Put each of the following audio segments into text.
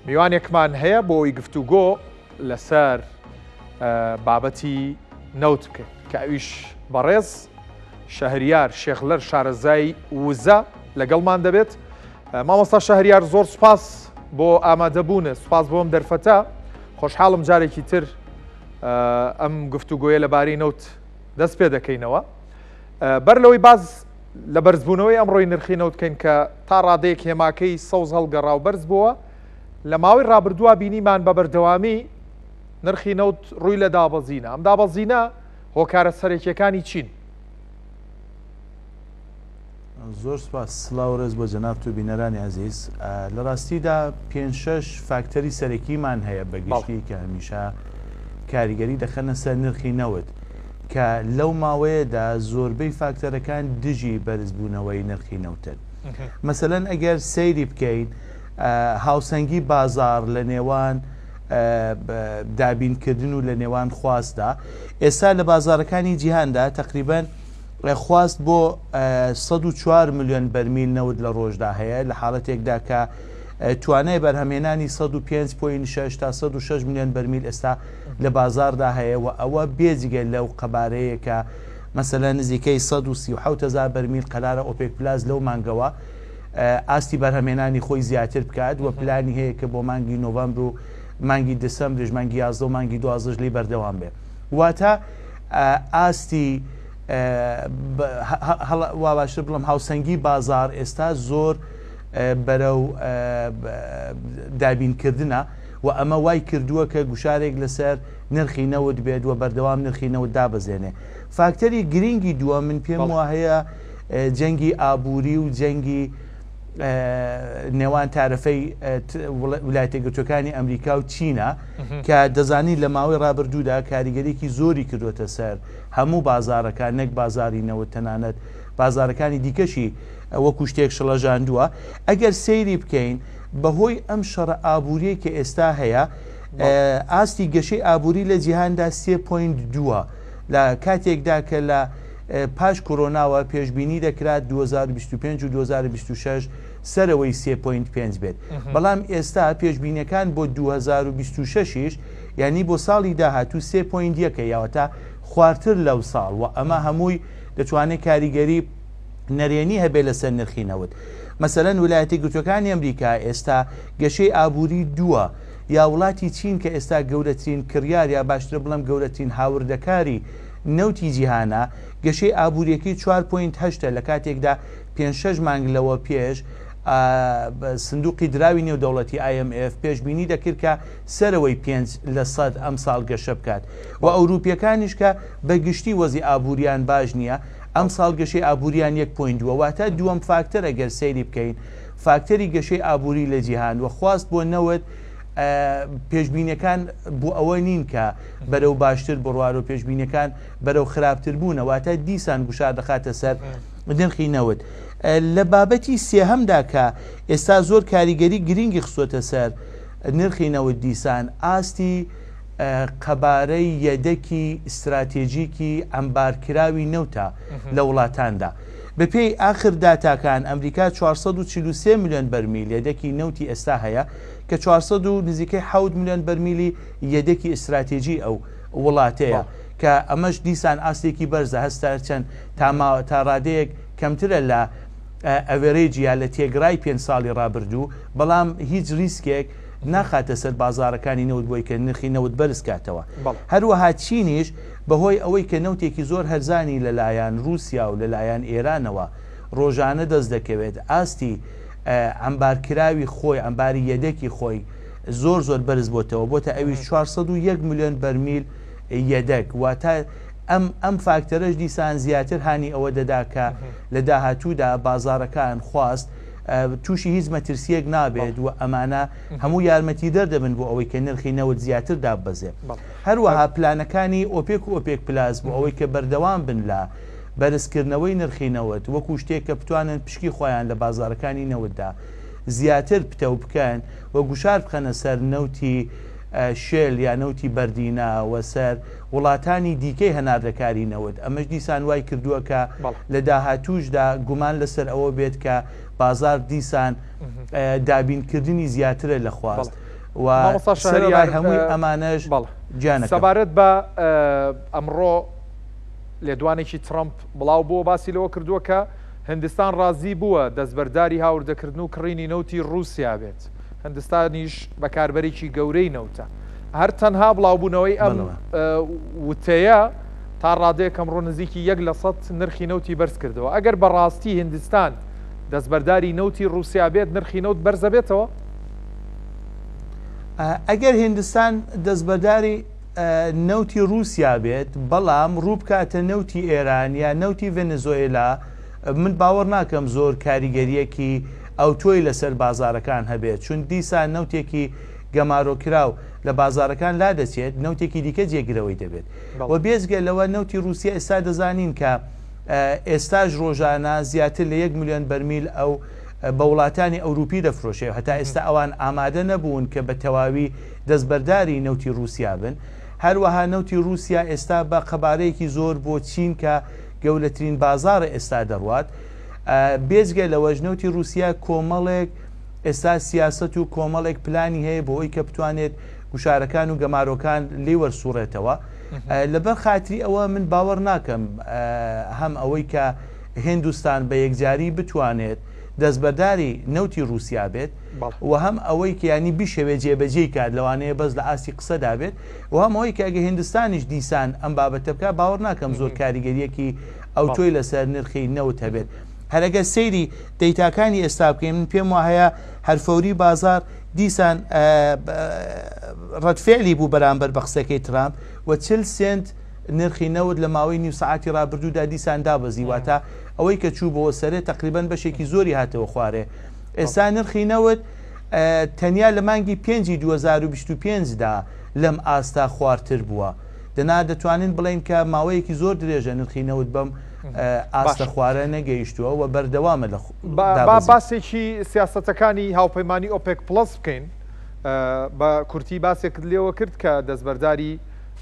میوانێکمان هەیە بۆی گفتوگۆ لەسەر بابەتی نەوت بکەین کە ئەویش بەڕێز شەهریار شێخلەر شارەزای وزە لەگەڵمان دەبێت. مامۆستا شەهریار زۆر سوپاس بۆ ئامادەبوونە، سوپاس بۆم دەرفەتە. خۆشحاڵم جارێکی تر ئەم گفتوگۆیە لەبارەی نەوت دەست پێ دەکەینەوە. بەر لەوەی باز لە بەرزبوونەوەی ئەمڕۆی نرخی نەوت بکەین کە تا ڕادەیەک هێماکەی سەوز هەڵگەڕا و بەرز بووە، لە ماوەی ڕابردووە بینیمان بە بەردەوامی نرخی نەوت ڕووی لە دابەزینە. ئەم دابەزینە هۆکارە سەرەکیەکانی چین؟ زۆر سپاس، سڵاو ڕێز بۆ جەناب و بینەرانی عەزیز. لە ڕاستیدا 5-6 فاکتەری سەرەکیمان هەیە بەگشتی کە هەمیشە کاریگەری دەخەنە سەر نرخی نەوت کە لەو ماوەیەدا زۆربەی فاکتەرەکان دژی بەرزبوونەوەی نرخی نەوتن. مەسەلەن ئەگەر سەیری بکەین هاوسەنگی بازار لە نێوان دابینکردن و لە نێوان خواستدا، ئێستا لە بازارەکانی جیهاندا تقریبەن خواست بۆ 104 ملیۆن بەرمیل نەوت لە ڕۆژدا هەیە، لە حاڵەتێکدا کە توانای بەرهەمێنانی 105.6 تا 106 ملیۆن بەرمیل ئێستا لە بازاردا هەیە و ئەوە بێجگە لەو قەبارەیە کە مەسەلەن نزیکەی 137,000 بەرمیل قەرارە ئۆپێک پلاس لەو مانگەوە ئاستی بەرهەمێنانی خۆی زیاتر بکات و پلانی هەیە کە بۆ مانگی نۆڤەمبر و مانگی دسەمبرش، مانگی 11 و مانگی 12 لی بەردەوام بێ. واتە ئاستی وا باشتر بڵم هاوسەنگی بازار ئێستا زۆر بەرەو دابینکردنە و ئەمە وای کردووە کە گوشارێک لەسەر نرخی نەوت بێت و بەردەوام نرخی نەوت دابەزێنێ. فاکتەری گرنگی دووە من پێم وە هەیە جەنگی ئابووری و جەنگی نێوان تارەفەی ویلایەتە یەکگرتووەکانی ئەمریکا و چینە کە دەزانی لە ماوەی ڕابردوودا کاریگەریەکی زۆری کردوتە سەر هەموو بازارەکان، نەک بازاری نەوت تەنانەت بازارەکانی دیکەشی وەکو شتێک شڵەژاندووە. ئەگەر سەیری بکەین بەهۆی ئەم شەڕە ئابووریە کە ئێستا هەیە، ئاستی گەشەی ئابووری لە جیهاندا 3.2 لە کاتێکدا کە لە پاش کۆرۆناوە پێشبینی دەکرات 2025 و 2026 سەرەوەی 3.5 بێت، بەڵام ئێستا پێشبینیەکان بۆ 2026ش یعنی بۆ ساڵی داهاتوو 3.1 یاوەتە خواردتر لەو ساڵ و ئەمە هەمووی دەتوانێت کاریگەری نەرێنی هەبێت لەسەر نرخی نەوت. مەسەلەن ویلایەتە یەکگرتووەکانی ئەمریکا ئێستا گەشەی ئابووری دووە، یا وڵاتی چین کە ئێستا گەورەترین کڕیار یا باشترە بڵم گەورەترین هاوردەکاری نەوتی جیهانە، گەشەی ئابوووریەکەی 4.8 لە کاتێکدا 5-6 مانگ لەوە پێش سندوقی دراوی نێودەوڵەتی IMF پێشبینی دەکرد کە سەرەوەی 5% ئەم ساڵ گەشە بکات و ئەوروپیەکانیش کە بەگشتی وەزی ئابووریان باش نییە، ئەم ساڵ گەشەی ئابووریان 1.2 واتە دووەم فاکتەر ئەگەر سەیری بکەین فاکتەری گەشەی ئابووری لە جیهان و خواست بۆ نەوت پێشبینیەکان بۆ ئەوە نین کە بەرەو باشتر بڕوار و پێشبینیەکان بەرەو خراپتر بوونە، واتە دیسان گوشار دەخاتە سەر نرخی نەوت. لە بابەتی سێهەمدا کە ئێستا زۆر کاریگەری گرنگی خسۆتە سەر نرخی نەوت دیسان، ئاستی قەبارەی یەدەکی استراتێژیکی ئەمبارکراوی نەوتە لە وڵاتاندا. بەپێی ئاخر داتاکان ئەمریکا 443 ملیۆن بەرمیل یەدەکی نەوتی ئێستا هەیە کە 400 و نزیکەی 7 ملیۆن بەرمیلی یەدەکی استراتێژی ئەو وڵاتەیە کە ئەمەش دیسان ئاستێکی بەرزە هەستا چەند تا ڕادەیەک کەمترە لە ئەڤێرێجی یا لە تێگرای 5 ساڵی ڕابردوو، بەڵام هیچ ریسکێک ناخاتە سەر بازارەکانی نەوت بۆی کە نرخی نەوت بەرز کاتەوە. هەروەها چینیش بەهۆی ئەوەی کە نەوتێکی زۆر هەرزانی لەلایەن رووسیا و لەلایەن ئێرانەوە ڕۆژانە دەست دەکەوێت، ئاستی ئەمبارکراوی خۆی ئەمباری یەدەکی خۆی زۆر بەرز بۆتە ئەوی 401 ملیۆن بەرمیل یەدەک، واتە ئەم فاکتەرەش دیسان زیاتر هانی ئەوە دەدا کە لە داهاتوودا بازارەکان خواست تووشی هیچ مەترسیەک نابێت و ئەمانە هەموو یارمەتی دەردەبن بۆ ئەوەی کە نرخی نەوت زیاتر دابەزێ. هەروەها پلانەکانی ئۆپێک و ئۆپێک پلاس بۆ ئەوەی کە بەردەوام بن لە بەرزکردنەوەی نرخی نەوت وەکو شتێک کە بتوانن پشکی خۆیان لە بازارەکانی نەوتدا زیاتر پتە بکەن و گوشار بخەنە سەر نەوتی شێل یا نەوتی بەردینە و سەر وڵاتانی دیکەی هەناردەکاری نەوت. ئەمەش دیسان وای کردووە کە لە داهاتووشدا گومان لەسەر ئەوە بێت کە بازار دیسان دابینکردنی زیاترە لە خواست و سەرای هەمووی ئەمانەش گیانەکەم. سەبارەت بە ئەمڕۆ لێدوانێکی ترامپ بڵاو بووە باسی لەوە کردووە کە هندستان ڕازی بووە دەستبەرداری هاوردەکردن و کڕینی نەوتی رووسیا بێت. هندستانیش بەکاربەرێکی گەورەی نەوتە. هەر تەنها بڵاوبوونەوەی ئەم وتەیە تا ڕادەیە ئەمڕۆ نزیکی 1% نرخی نەوتی بەرز کردەوە. ئەگەر بەڕاستی هندستان دەستبەرداری نەوتی رووسیا بێت نرخی نەوت بەرزە بێتەوە؟ ئەگەر هندستان دەستبەرداری نەوتی رووسیا بێت بەڵام ڕوو بکاتە نەوتی ئێران یا نەوتی ڤێنزوئێلا من باوەڕ ناکەم زۆر کاریگەریەکی ئەو تۆی لەسەر بازارەکان هەبێت چون دیسان نەوتێکی گەمارۆکراو لە بازارەکان لا دەچێت نەوتێکی دیکە جێگرەوەی دەبێت و بێزگە لەوە نەوتی رووسیا ئێستا دەزانین کە ئێستاژ ڕۆژانە زیاتر لە 1 ملیۆن بەرمیل ئەو بە وڵاتانی ئەوروپی دەفرۆشێ هەتا ئێستا ئەوان ئامادە نەبوون کە بە تەواوی دەستبەرداری نەوتی رووسیا بن. هەروەها نەوتی رووسیا ئێستا بە قەبارەیەکی زۆر بۆ چین کە گەورەترین بازارە ئێستا دەڕوات. بێزگە لەوەش نەوتی رووسیا کۆمەڵێک ئێستا سیاست و کۆمەڵێک پلانی هەیە بۆ ئەوی کە بتوانێت گوشارەکان و گەمارۆکان لێ وەرسوڕێتەوە. لەبەر خاتری ئەوە من باوەڕ ناکەم هەم ئەوەی کە هندستان بە یەکجاری بتوانێت دەستبەرداری نەوتی رووسیا بێت و هەم ئەوەی کە ینی بیشەوێ جێبەجێی کات لەوانەیە بەس لە ئاستی قسەدا بێت و هەم ئەوەی کە ئەگە هندستانیش دیسان ئەم بابەتە بکە باوەڕ ناکەم زۆر کاریگەریەکی ئەو تۆی لەسەر نرخی نەوت هەبێت. هەرەگە سەیری دەیتاکانی ئێستا بکەین من پێم وایە هەرفەوری بازار دیسان ڕەتفعلی بوو بەرامبەر بە قسەکەی ترامپ و 40 سنت نرخی نەوت لە ماوەی نیو سەعاتی ڕابردوودا دیسان دابەزی واتە ئەوەی کە چوو بەوە سەرێ تقریبان بەشێکی زۆری هاتەوە خوارێ. ئێستا نرخی نەوت تەنیا لە مانگی 5 2025دا لەم ئاستا خوارتر بووە. دەنا دەتوانین بڵین کە ماوەیەکی زۆر درێژە نرخی نەوت بەم ئاستە خوارە نەگەیشتووە و بەردەوامە لە باسێکی سیاسەتەکانی هاوپەیمانی ئۆپێک پلس بکەین بە کورتی باسێکت لێوە کرد کە دەستبەرداری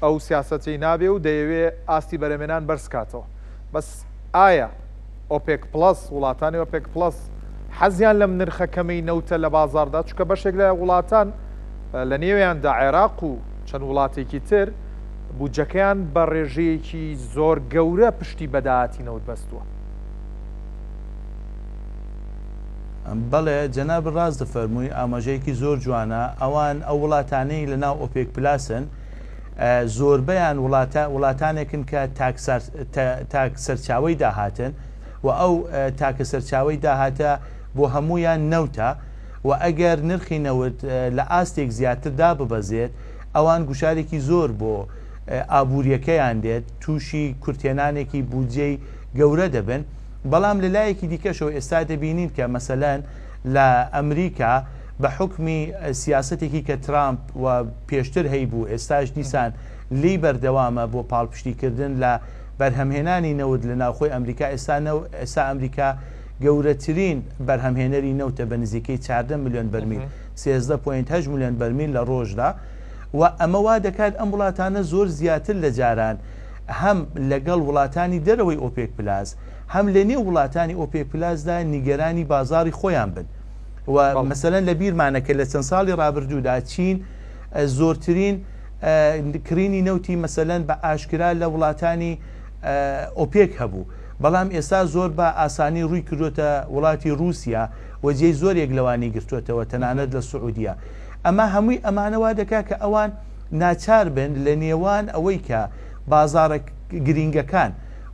ئەو سیاسەتی نابێ و دەیەوێ ئاستی بەرەمێنان بەرزکاتەوە. بەس ئایا ئۆپێک پلس وڵاتانی ئۆپێک پلس حەزیان لەم نرخەکەمەی نەوتە لە بازاردا چکە بەشێک لە وڵاتان لە نێویاندا عێراق و چەند وڵاتێکی تر بودجەکەیان بە ڕێژەیەکی زۆر گەورە پشتی بەداهاتی نەوت بەستووە. بەڵێ جەناب ڕاست دەفەرمووی ئاماژەیەکی زۆر جوانە ئەوان ئەو وڵاتانەی لەناو ئۆپێک پلاسن زۆربەیان وڵاتانێکن کە تاک سەرچاوی داهاتن و ئەو تاکە سەرچاوی داهاتە بۆ هەمویان نەوتە و ئەگەر نرخی نەوت لە ئاستێک زیاتردا ببەزێت ئەوان گوشارێکی زۆر بۆ ئابوووریەکەیان دێت تووشی کورتێنانێکی بودجەی گەورە دەبن. بەڵام لە لایەکی دیکەشەوە ئێستا دەبینین کە مەسەلەن لە ئەمریکا بە حکمی سیاسەتێکی کە ترامپ و پێشتر هەیبوو ئێستاش دیسان لی بەردەوامە بۆ پاڵپشتیکردن لە بەرهەمهێنانی نەوت لە ناوخۆی ئەمریکا. ئێستا ئەمریکا گەورەترین بەرهەمهێنەری نەوتە بە نزیکەی 14 ملیۆن بەرمیل 13.8 ملیۆن بەرمیل لە ڕۆژدا و ئەمە وا دەکات ئەم وڵاتانە زۆر زیاتر لە جاران هەم لەگەڵ وڵاتانی دەرەوەی ئۆپێک پلاس هەم لە نێو وڵاتانی ئۆپێک پلاسدا نیگەرانی بازاری خۆیان بن و مەسەلەن لە بیرمانەکە لە چەند ساڵی ڕابردوودا چین زۆرترین کرینی نەوتی مەسەلەن بە ئاشکرا لە وڵاتانی ئۆپێک هەبوو بەڵام ئێستا زۆر بە ئاسانی ڕووی کردوتە وڵاتی رووسیا و جێی زۆرێک لەوانی گرتوێتەوە تەنانەت لە سعودیا. ئەمە هەمووی ئەمانەوا دەکا کە ئەوان ناچار بن لە نێوان ئەوەی کە بازارە گرینگەکان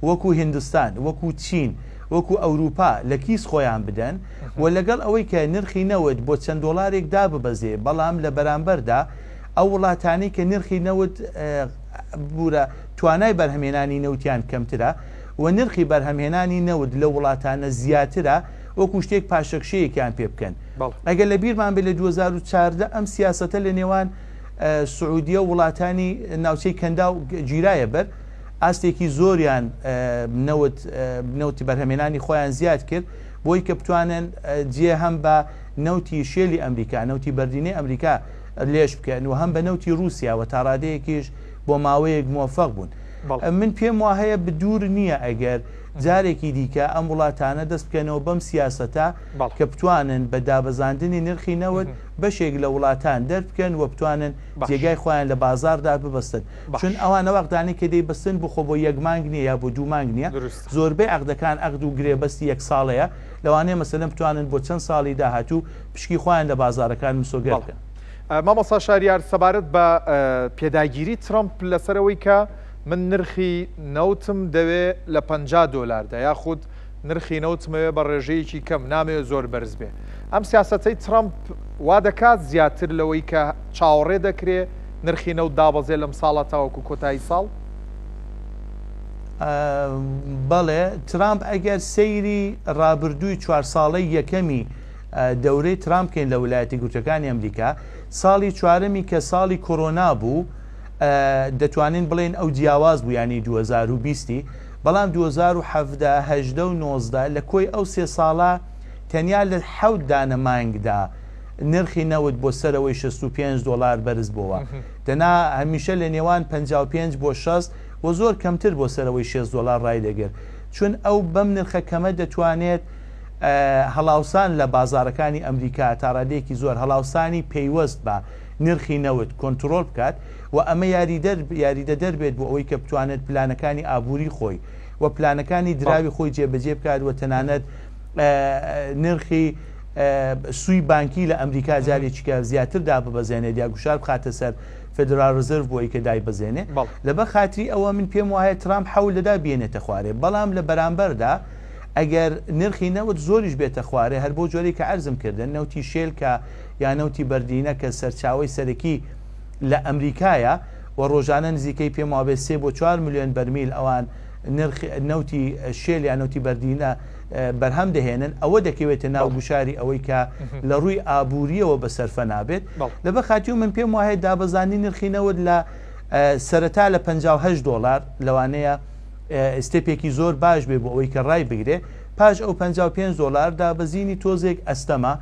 وەکو هندستان وەکو چین وەکو ئەوروپا لە کیس خۆیان بدەن و لەگەڵ ئەوەی کە نرخی نەوت بۆ چەند دۆلارێک داببەزێ بەڵام لە بەرامبەردا ئەو وڵاتانی کە نرخی نەوت بورە توانای بەرهەمێنانی نەوتیان کەمترە و نرخی بەرهەمهێنانی نەوت لە وڵاتانە زیاترە وەکو شتێک پاشەکشەیەکیان پێ بکەن. ئەگەر لە بیرمان بێ لە 2014 ئەم سیاسەتە لە نێوان سعودیە و وڵاتانی ناوچەی کەندا و گیرایە بەر ئاستێکی زۆریان نەوتی بەرهەمێنانی خۆیان زیاد کرد بۆی کە بتوانن جێ هەم بە نەوتی شێلی ئەمریکا نەوتی بەردینەی ئەمریکا لێش بکەن و هەم بە نەوتی رووسیا و تا ڕادەیەکیش بۆ ماوەیەک موفق بوون. من پێم وهەیە بدور نییە ئەگەر جارێکی دیکە ئەم وڵاتانە دەست بکەنەوە بەم سیاسەتە کە بتوانن بە دابەزاندنی نرخی نەوت بەشێک لە وڵاتان دەربکەن و بتوانن جێگای خۆیان لە بازاردا ببەستن چون ئەوانە وەختانی کە دەیبەستن بخۆ بۆ یەک مانگ نییە یا بۆ دوو مانگ نییە زۆربەی عەقدەکان عەقد و گرێبەستی یەک ساڵەیە لەوانەیە مەسەلەن بتوانن بۆ چەند ساڵی داهاتوو پشکی خۆیان لە بازارەکان مسۆگەر بکەن. مامۆستا شاریار سەبارەت بە پێداگیری ترامپ لەسەرەوەی کە من نرخی نەوتم دەوێت لە $50 یاخود نرخی نەوتمەوێ بە ڕێژەیەکی کەم نامەوێت زۆر بەرز بێ ئەم سیاسەتەی ترامپ وا دەکات زیاتر لەوەی کە چاوەڕێ دەکرێت نرخی نەوت دابەزێ لەم ساڵە تاوەکو کۆتایی ساڵ؟ بەڵێ ترامپ ئەگەر سەیری ڕابردووی 4 ساڵەی یەکەمی دەورەی ترامپکەین لە ویلایەتە یەکگرتووەکانی ئەمریکا ساڵی چوارەمی کە ساڵی کۆرۆنا بوو دەتوانین بڵێن ئەو جیاواز بوو ینی 2020 بەڵام 2017 و 19 لە کۆی ئەو سێ ساڵە تەنیا لە 7 دانە مانگدا نرخی نەوت بۆ سەرەوەی $65 بەرز بووە دەنا هەمیشە لە نێوان 55 بۆ 60 و زۆر کەمتر بۆ سەرەوەی $6 ڕای دەگەر چون ئەو بەم نرخە کەمە دەتوانێت هەڵاوسان لە بازارەکانی ئەمریکا تا ڕادێکی زۆر هەڵاوسانی پەیوەست بە نرخی نەوت کۆنتترۆل بکات و ئەمە یاریدە دەربێت بۆ ئەوەی کە بتوانێت پلانەکانی ئابووری خۆی و پلانەکانی دراوی خۆی جێبەجێ بکات و تەنانەت نرخی سوی بانکی لە ئەمریکا جارێکیکە زیاتر داببەزێنێت یا گوشار بخاتە سەر فدرال رزرڤ بۆی کە دای بەزێنێ لەبە خاتری ئەوە من پێم وایە ترامپ حەول دەدا بێنێتە خوارێ بەڵام لە بەرامبەردا ئەگەر نرخی نەوت زۆریش بێتە خوارێ هەر بۆ جۆرەی کە عەرزم کردن نەوتی شێلکە یا نەوتی بەردینە کە سەرچاوی سەرەکی لە ئەمریکایە و ڕۆژانە نزیکەی پێم وابێ 3 بۆ 4 ملیۆن بەرمیل ئەوان نەوتی شێل یا نەوتی بەردینە بەرهەم دەهێنن ئەوە دەکەوێتە ناو گوشاری ئەوەی کە لە ڕووی ئابووریەوە بە سەرفە نابێت لەبە خاتی و من پێم وایە دابەزانی نرخی نەوت لە سەرەتا لە $55 لەوانەیە ئستێپێکی زۆر باش بێ بۆ ئەوەی کە ڕای بگرێ پاش ئەو $55 دابەزینی تۆزێک ئەستەما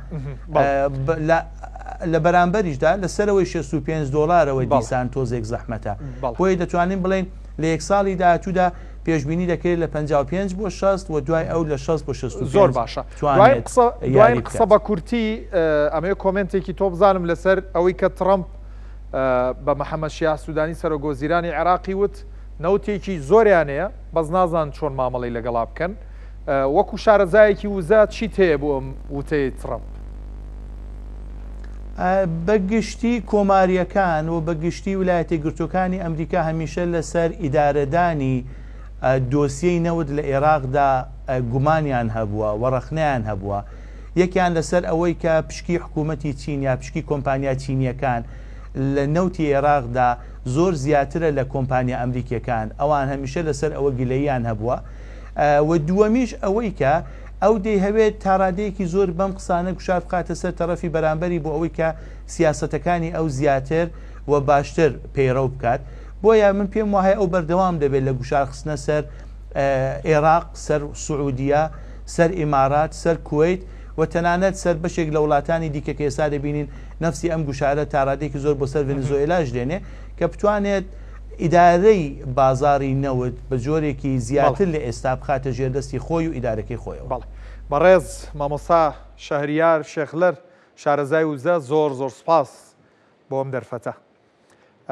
لە بەرامبەریشدا لە سەرەوەی $65 دیسان تۆزێک زەحمەتە بۆی دەتوانین بڵێن لە یەک ساڵی داهاتوودا پێشبینی دەکرێت لە 55 بۆ 60 و دوای ئەو لە 60 بۆ 65 زۆر باشە دوای قسە بە کورتی ئەمەیە کۆمنتێکی تۆ بزانم لەسەر ئەوەی کە ترامپ بە محەممەد شیع سوودانی سەرۆگۆزیرانی عێراقی وت نەوتێکی زۆریانەیە بەس نازان چۆن مامەڵی لەگەڵا بکەن وەکو شارەزایەکی وزات چیت هەیە بۆ ئەم وتەی ترامپ؟ بەگشتی کۆماریەکان و بەگشتی ویلایەتە یەکگرتووەکانی ئەمریکا هەمیشە لەسەر ئیدارەدانی دۆسیەی نەوت لە عێراقدا گومانیان هەبووە وەڕەخنیان هەبووە یەکیان لەسەر ئەوەی کە پشکی حکوومەتی چین یا پشکی کۆمپانیا چینیەکان لە نەوتی عێراقدا زۆر زیاترە لە کۆمپانیا ئەمریکیەکان ئەوان هەمیشە لەسەر ئەوە گلەییان هەبووە و دووەمیش ئەوەی کە ئەو دەی هەوێت تا ڕادەیەکی زۆر بەم قسانە گوشار بخاتە سەر تەرەفی بەرامبەری بۆ ئەوەی کە سیاسەتەکانی ئەو زیاتر و باشتر پەیڕەو بکات بۆیە من پێم وایە ئەو بەردەوام دەبێت لە گوشار خستنە سەر عێراق سەر سعودیە سەر ئیمارات سەر کوێیت و تەنانەت سەر بەشێک لە وڵاتانی دیکە کە ئێستا دەبینین نەفسی ئەم گوشارە تا ڕادێکی زۆر بۆ سەر ڤێنزوێلاش دێنێ کە بتوانێت ئیدارەی بازاری نەوت بە جۆرێکی زیاتر لە ئێستا بخاتە ژێردەستی خۆی و ئیدارەکەی خۆیەوە. بەڕێز مامۆستا شەهریار شێخلەر شارەزای وزە زۆر سوپاس بۆ ئەم دەرفەتە.